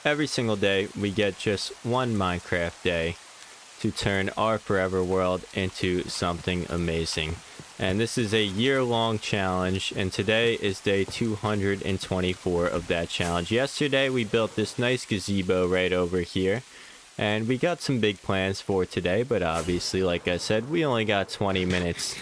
every single day we get just one Minecraft day to turn our forever world into something amazing. And this is a year-long challenge, and today is day 224 of that challenge. Yesterday we built this nice gazebo right over here, and we got some big plans for today, but obviously, like I said, we only got 20 minutes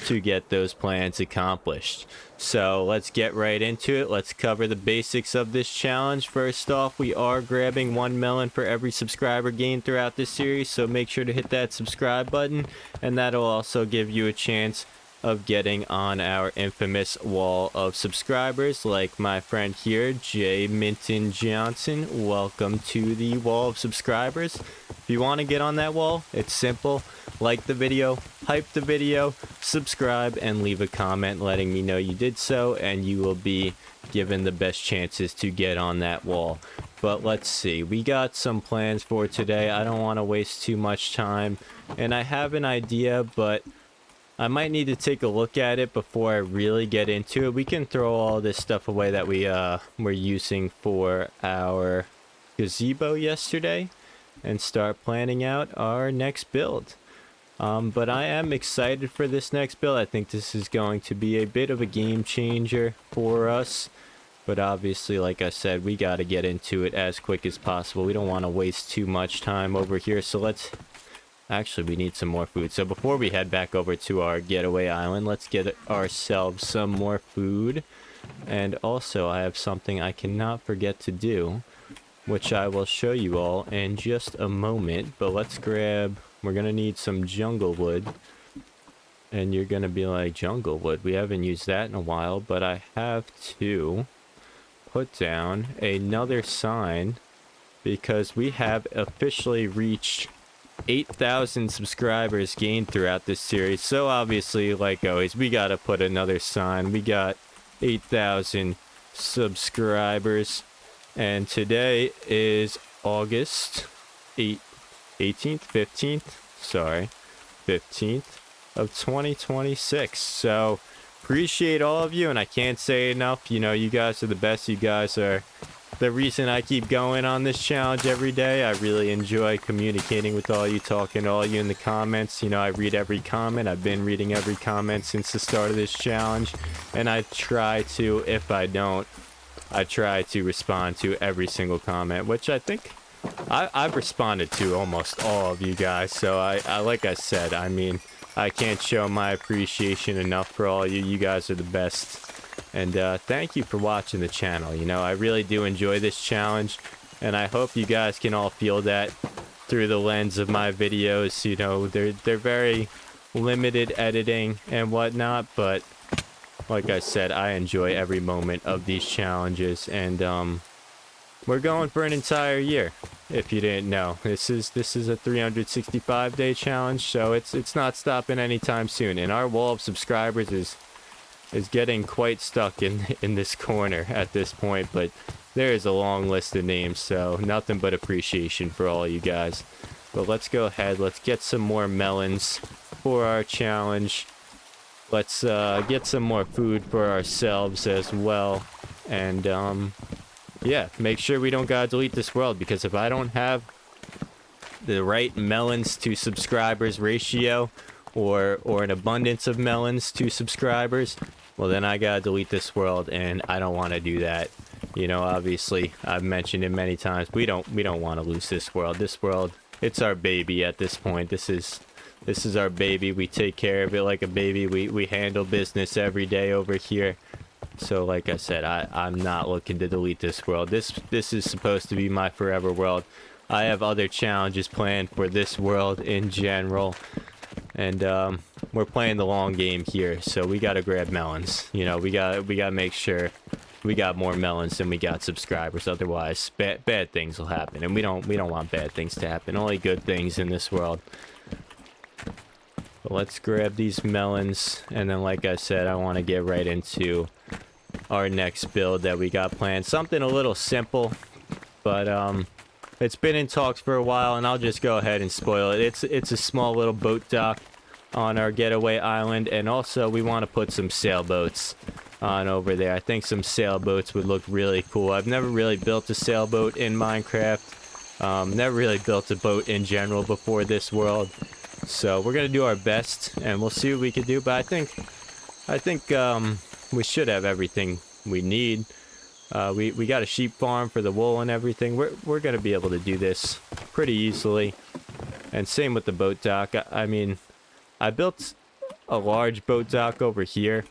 to get those plans accomplished. So let's get right into it. Let's cover the basics of this challenge. First off, we are grabbing 1 melon for every subscriber gained throughout this series, so make sure to hit that subscribe button, and that'll also give you a chance of getting on our infamous wall of subscribers, like my friend here, Jay Minton Johnson. Welcome to the wall of subscribers. If you want to get on that wall, it's simple. Like the video, hype the video, subscribe, and leave a comment letting me know you did so, and you will be given the best chances to get on that wall. But let's see, we got some plans for today. I don't want to waste too much time, and I have an idea, but I might need to take a look at it before I really get into it. We can throw all this stuff away that we were using for our gazebo yesterday and start planning out our next build. But I am excited for this next build. I think this is going to be a bit of a game changer for us. But obviously, like I said, we got to get into it as quick as possible. We don't want to waste too much time over here. So let's... Actually, we need some more food. So before we head back over to our getaway island, let's get ourselves some more food. And also, I have something I cannot forget to do, which I will show you all in just a moment. But let's grab... We're going to need some jungle wood. And you're going to be like, jungle wood? We haven't used that in a while. But I have to put down another sign, because we have officially reached 8,000 subscribers gained throughout this series. So obviously, like always, we got to put another sign. We got 8,000 subscribers. And today is August 18th, 15th of 2026. So appreciate all of you, and I can't say enough. You know, you guys are the best. You guys are the reason I keep going on this challenge every day. I really enjoy communicating with all you, talking to all you in the comments. You know, I read every comment. I've been reading every comment since the start of this challenge, and I try to, if I don't, I try to respond to every single comment, which I think I've responded to almost all of you guys. So I like I said, I mean, I can't show my appreciation enough for all you. You guys are the best. And thank you for watching the channel. You know, I really do enjoy this challenge, and I hope you guys can all feel that through the lens of my videos. You know, they're very limited editing and whatnot, but like I said, I enjoy every moment of these challenges. And we're going for an entire year, if you didn't know. This is a 365-day challenge, so it's not stopping anytime soon. And our wall of subscribers is getting quite stuck in this corner at this point, but there is a long list of names, so nothing but appreciation for all you guys. But let's go ahead, let's get some more melons for our challenge. Let's get some more food for ourselves as well. And yeah, make sure we don't gotta delete this world, because if I don't have the right melons to subscribers ratio, or an abundance of melons to subscribers, well, then I gotta delete this world, and I don't want to do that. You know, obviously, I've mentioned it many times, we don't want to lose this world. This world, it's our baby at this point. This is our baby. We take care of it like a baby. We handle business every day over here. So like I said, I'm not looking to delete this world. This is supposed to be my forever world. I have other challenges planned for this world in general. And we're playing the long game here, so we gotta grab melons. You know, we gotta make sure we got more melons than we got subscribers. Otherwise, bad things will happen, and we don't want bad things to happen. Only good things in this world. But let's grab these melons, and then, like I said, I want to get right into our next build that we got planned. Something a little simple, but it's been in talks for a while, and I'll just go ahead and spoil it. It's a small little boat dock on our getaway island, and also we want to put some sailboats on over there. I think some sailboats would look really cool. I've never really built a sailboat in Minecraft. Never really built a boat in general before this world. So we're gonna do our best, and we'll see what we can do. But I think we should have everything we need. We got a sheep farm for the wool and everything. We're gonna be able to do this pretty easily. And same with the boat dock. I mean, I built a large boat dock over here.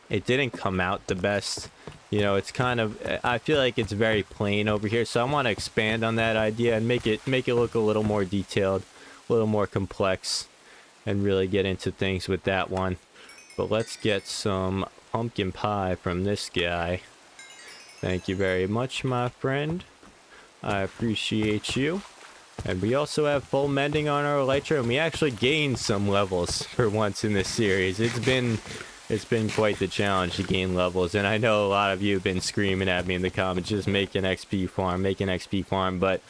It didn't come out the best. You know, it's kind of, I feel like it's very plain over here. So I want to expand on that idea and make it look a little more detailed, a little more complex, and really get into things with that one. But let's get some pumpkin pie from this guy. Thank you very much, my friend. I appreciate you. And we also have full mending on our elytra, and we actually gained some levels for once in this series. It's been quite the challenge to gain levels, and I know a lot of you have been screaming at me in the comments, just make an XP farm, but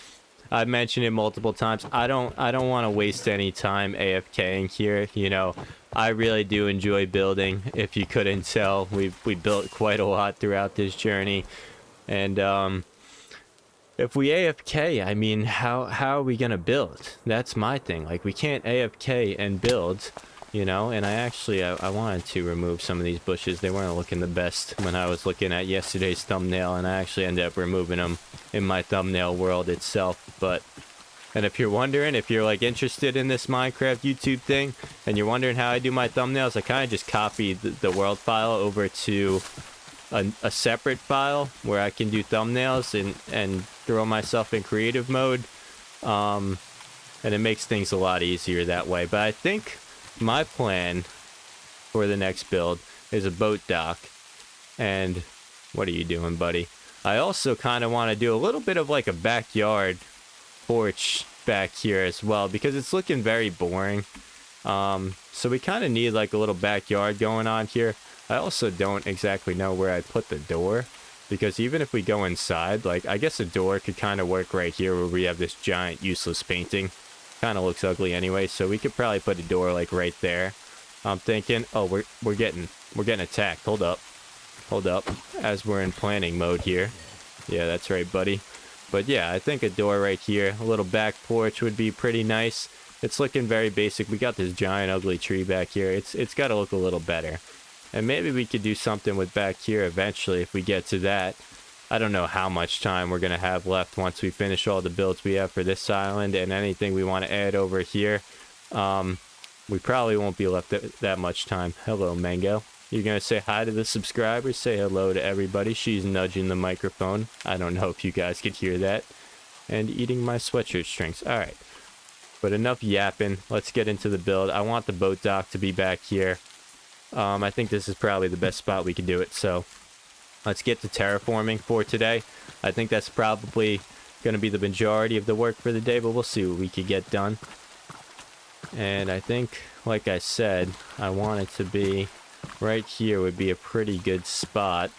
I've mentioned it multiple times. I don't want to waste any time AFKing here. You know, I really do enjoy building. If you couldn't tell, we built quite a lot throughout this journey, and if we AFK, I mean, how are we gonna build? That's my thing. Like, we can't AFK and build, you know. And I wanted to remove some of these bushes. They weren't looking the best when I was looking at yesterday's thumbnail, and I actually ended up removing them in my thumbnail world itself. And if you're wondering, if you're like interested in this Minecraft YouTube thing, and you're wondering how I do my thumbnails, I kind of just copy the world file over to a separate file where I can do thumbnails and throw myself in creative mode, and it makes things a lot easier that way. But I think my plan for the next build is a boat dock. And what are you doing, buddy? I also kind of want to do a little bit of like a backyard porch back here as well, because it's looking very boring. So we kind of need like a little backyard going on here. I also don't exactly know where I put the door, because even if we go inside, like, I guess a door could kind of work right here where we have this giant useless painting. Kind of looks ugly anyway, so we could probably put a door like right there. I'm thinking, oh, we're getting attacked. Hold up, as we're in planning mode here. Yeah, that's right, buddy. But yeah, I think a door right here, a little back porch would be pretty nice. It's looking very basic. We got this giant ugly tree back here. It's got to look a little better. And maybe we could do something with back here eventually if we get to that. I don't know how much time we're going to have left once we finish all the builds we have for this island and anything we want to add over here. We probably won't be left that much time. Hello, Mango. You're going to say hi to the subscribers? Say hello to everybody. She's nudging the microphone. I don't know if you guys could hear that. And eating my sweatshirt strings. All right. But enough yapping. Let's get into the build. I want the boat dock to be back here. I think this is probably the best spot we can do it. So let's get to terraforming for today. I think that's probably going to be the majority of the work for the day, but we'll see what we can get done. And I think, like I said, I want it to be right here would be a pretty good spot.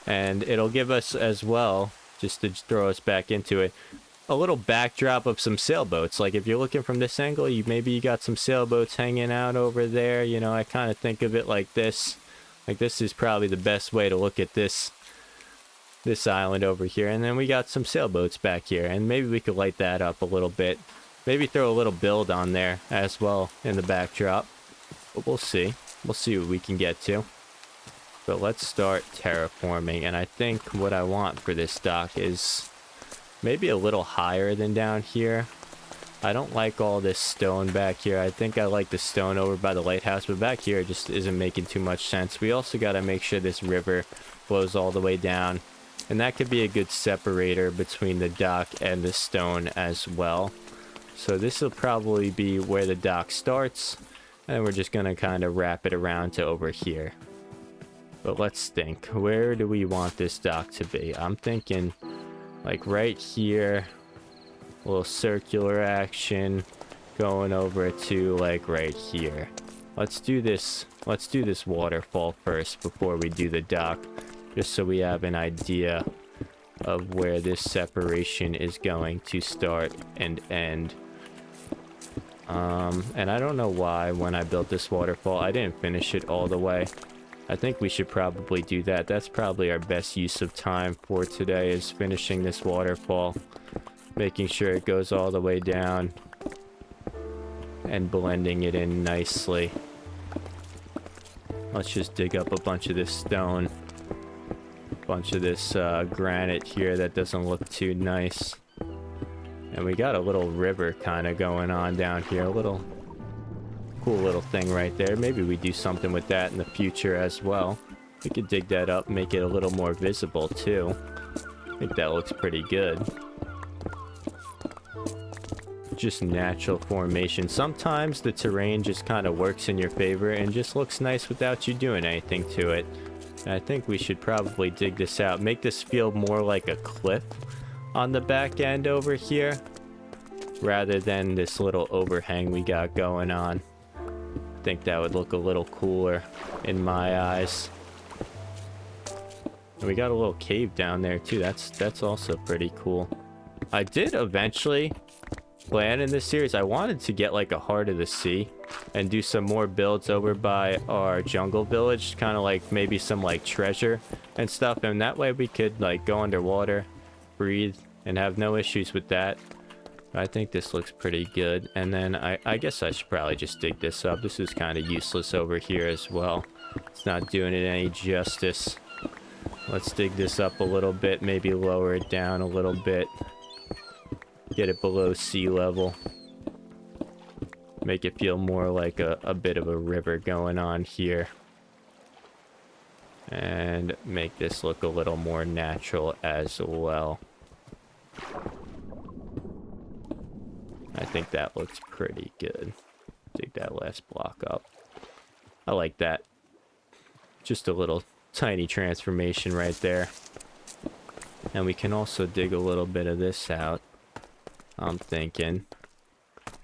And it'll give us as well, just to throw us back into it, a little backdrop of some sailboats. Like if you're looking from this angle, maybe you got some sailboats hanging out over there. You know, I kind of think of it like this. Like this is probably the best way to look at this island over here. And then we got some sailboats back here, and maybe we could light that up a little bit. Maybe throw a little build on there as well in the backdrop. But we'll see. We'll see what we can get to. But let's start terraforming. And I think what I want for this dock is maybe a little higher than down here. I don't like all this stone back here. I think I like the stone over by the lighthouse, but back here it just isn't making too much sense. We also got to make sure this river flows all the way down, and that could be a good separator between the dock and the stone as well. So this will probably be where the dock starts, and we're just going to kind of wrap it around to over here. But let's think, where do we want this dock to be? I'm thinking like right here, a little circular action going over to like right here. Let's do this waterfall first before we do the dock, just so we have an idea of where this separation is going to start and end. And I don't know why when I built this waterfall I didn't finish it all the way. I think we should probably do that. That's probably our best use of time for today, is finishing this waterfall. Making sure it goes all the way down. And blending it in nicely. Let's just dig up a bunch of this stone. A bunch of this granite here that doesn't look too nice. And we got a little river kind of going on down here. A little cool little thing right there. Maybe we do something with that in the future as well. We could dig that up, make it a little more visible too. I think that looks pretty good. Just natural formation. Sometimes the terrain just kind of works in your favor and just looks nice without you doing anything to it. And I think we should probably dig this out. Make this feel more like a cliff on the back end over here, rather than this little overhang we got going on. I think that would look a little cooler in my eyes. And we got a little cave down there too. That's also pretty cool. I did eventually plan in this series, I wanted to get like a Heart of the Sea and do some more builds over by our jungle village, kind of like maybe some like treasure and stuff, and that way we could like go underwater, breathe, and have no issues with that. I think this looks pretty good. And then I guess I should probably just dig this up. This is kind of useless over here as well. It's not doing it any justice. Let's dig this up a little bit, maybe lower it down a little bit. Get it below sea level. Make it feel more like a bit of a river going on here. And make this look a little more natural as well. I think that looks pretty good. Dig that last block up. I like that. Just a little tiny transformation right there. And we can also dig a little bit of this out, I'm thinking.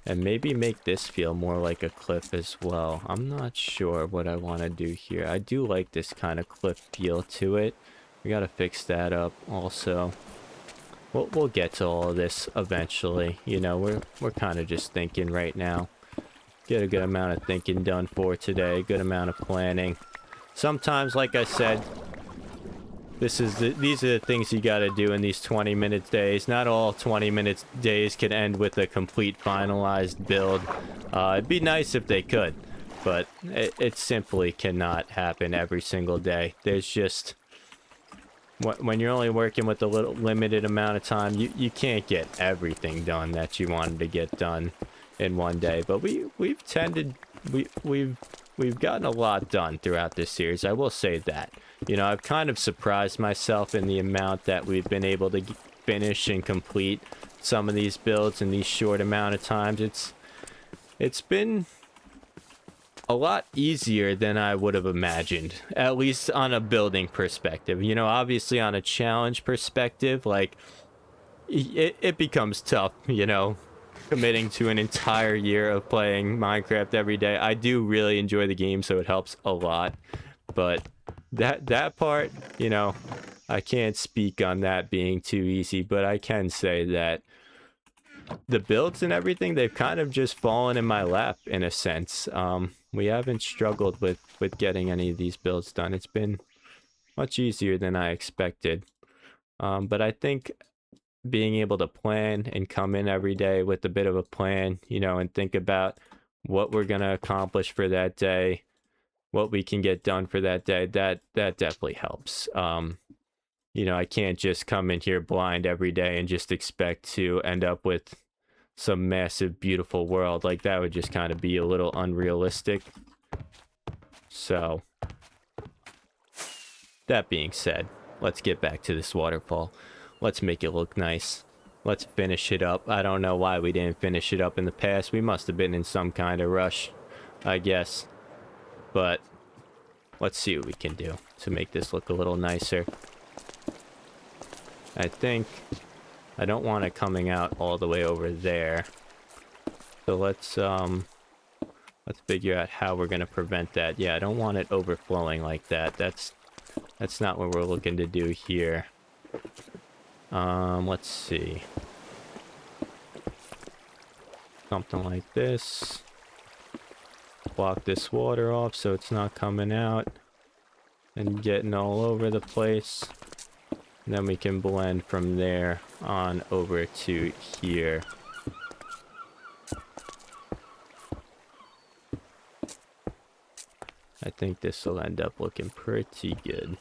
And maybe make this feel more like a cliff as well. I'm not sure what I want to do here. I do like this kind of cliff feel to it. We gotta fix that up also. We'll get to all of this eventually. You know, we're kind of just thinking right now. Get a good amount of thinking done for today. Good amount of planning. Sometimes, like I said, these are the things you gotta do in these 20-minute days. Not all 20-minute days can end with a complete finalized build. It'd be nice if they could, but it simply cannot happen every single day. There's just... When you're only working with a little limited amount of time, you can't get everything done that you wanted to get done in one day. But we've gotten a lot done throughout this series. I will say that. You know, I've kind of surprised myself in the amount that we've been able to finish and complete some of these builds in these short amount of times. It's been a lot easier than I would have imagined, at least on a building perspective. You know, obviously on a challenge perspective, like, it becomes tough, you know, committing to an entire year of playing Minecraft every day. I do really enjoy the game, so it helps a lot. But that part, you know, I can't speak on that being too easy, but I can say that the builds and everything, they've kind of just fallen in my lap in a sense. We haven't struggled with getting any of these builds done. It's been much easier than I expected. But I think being able to plan and come in every day with a bit of a plan, you know, and think about what we're going to accomplish for that day, what we can get done for that day, that definitely helps. You know, I can't just come in here blind every day and just expect to end up with some massive, beautiful world. Like, that would just kind of be a little unrealistic. So, that being said, let's get back to this waterfall. Let's make it look nice. Let's finish it up. I don't know why we didn't finish it up in the past. We must have been in some kind of rush, I guess. But let's see what we can do to make this look a little nicer. I think I don't want it coming out all the way over there. So let's figure out how we're gonna prevent that. Yeah, I don't want it overflowing like that. That's not what we're looking to do here. Let's see. Something like this. Block this water off so it's not coming out. and getting all over the place. And then we can blend from there on over to here. I think this will end up looking pretty good.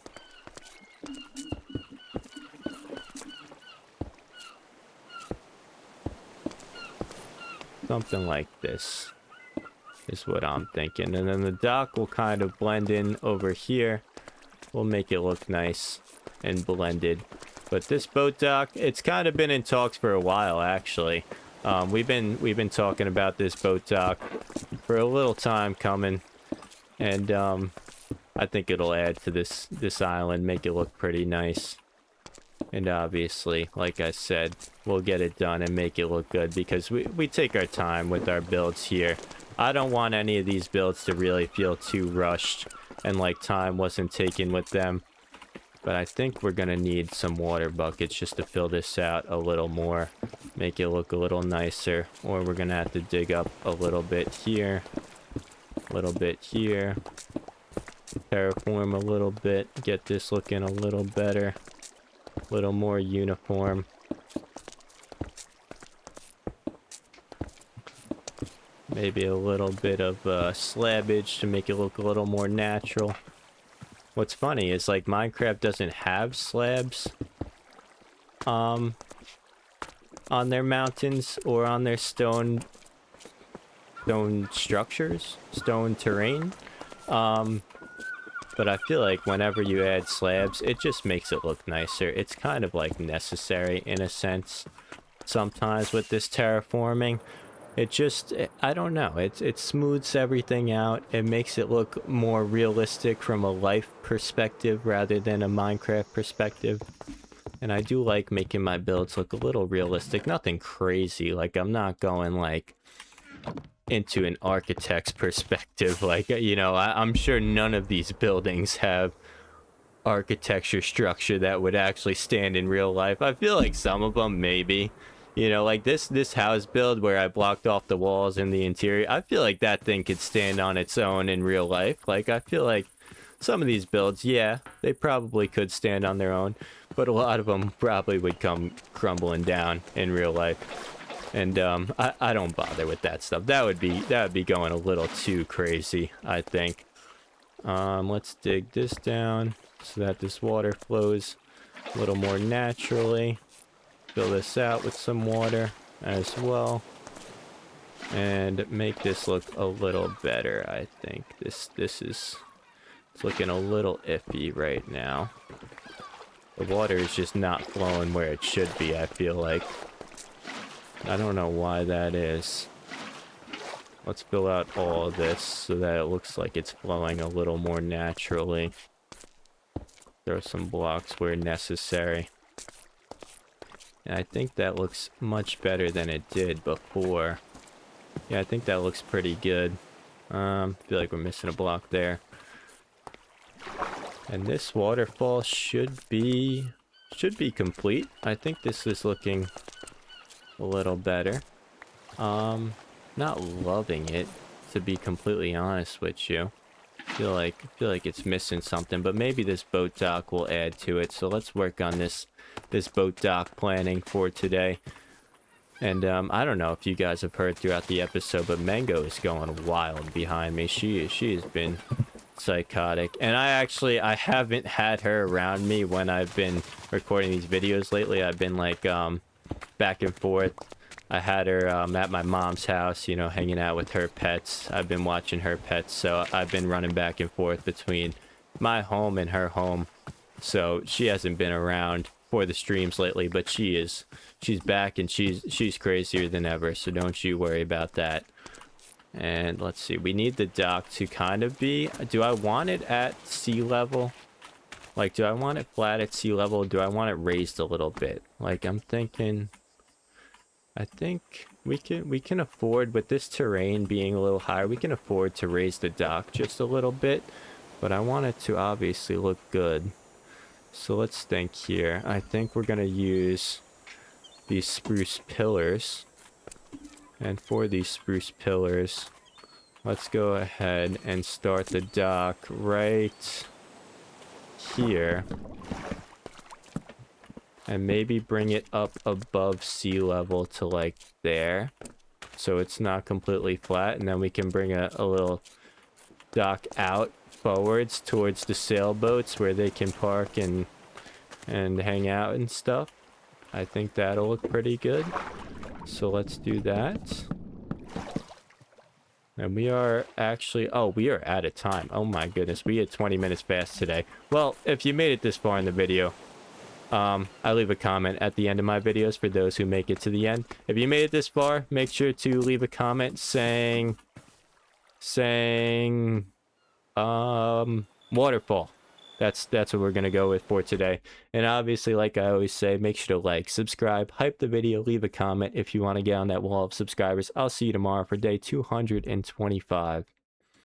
Something like this is what I'm thinking. And then the dock will kind of blend in over here. We'll make it look nice and blended. But this boat dock, it's kind of been in talks for a while, actually. We've been talking about this boat dock for a little time coming, and I think it'll add to this island, make it look pretty nice. And obviously, like I said, we'll get it done and make it look good because we take our time with our builds here. I don't want any of these builds to really feel too rushed and like time wasn't taken with them. But I think we're gonna need some water buckets just to fill this out a little more, make it look a little nicer. Or we're gonna have to dig up a little bit here, a little bit here, terraform a little bit, get this looking a little better, a little more uniform. Maybe a little bit of slabbage to make it look a little more natural. What's funny is like Minecraft doesn't have slabs on their mountains or on their stone structures, stone terrain. But I feel like whenever you add slabs, it just makes it look nicer. It's kind of like necessary in a sense sometimes with this terraforming. It just, I don't know, it smooths everything out. It makes it look more realistic from a life perspective rather than a Minecraft perspective. And I do like making my builds look a little realistic, nothing crazy. Like I'm not going like into an architect's perspective. Like, you know, I'm sure none of these buildings have architecture structure that would actually stand in real life. I feel like some of them maybe. You know, like this house build where I blocked off the walls in the interior, I feel like that thing could stand on its own in real life. Like, I feel like some of these builds, yeah, they probably could stand on their own, but a lot of them probably would come crumbling down in real life. And I don't bother with that stuff. That would be going a little too crazy, I think. Let's dig this down so that this water flows a little more naturally. Fill this out with some water as well. And make this look a little better, I think. This is... It's looking a little iffy right now. The water is just not flowing where it should be, I feel like. I don't know why that is. Let's fill out all of this so that it looks like it's flowing a little more naturally. Throw some blocks where necessary. And I think that looks much better than it did before. Yeah, I think that looks pretty good. Feel like we're missing a block there. And this waterfall should be complete. I think this is looking a little better. Not loving it, to be completely honest with you. Feel like it's missing something, but maybe this boat dock will add to it. So let's work on this boat dock planning for today. And I don't know if you guys have heard throughout the episode, but Mango is going wild behind me. She has been psychotic, and I haven't had her around me when I've been recording these videos lately. I've been like back and forth. I had her at my mom's house, you know, hanging out with her pets. I've been watching her pets, so I've been running back and forth between my home and her home. So she hasn't been around for the streams lately, but she's back, and she's crazier than ever, so don't you worry about that. And let's see, we need the dock to kind of be, do I want it at sea level? Like, do I want it flat at sea level? Do I want it raised a little bit? Like, I'm thinking, I think we can afford, with this terrain being a little higher, we can afford to raise the dock just a little bit, but I want it to obviously look good. So let's think here. I think we're gonna use these spruce pillars. And for these spruce pillars, let's go ahead and start the dock right here. And maybe bring it up above sea level to like there. So it's not completely flat. And then we can bring a little dock out forwards towards the sailboats where they can park and hang out and stuff. I think that'll look pretty good. So let's do that. And we are actually, oh, we are out of time. Oh my goodness, we hit 20 minutes fast today. Well, if you made it this far in the video, I leave a comment at the end of my videos for those who make it to the end. If you made it this far, make sure to leave a comment saying waterfall. That's what we're gonna go with for today. And obviously, like I always say, make sure to like, subscribe, hype the video, leave a comment if you want to get on that wall of subscribers. I'll see you tomorrow for day 225.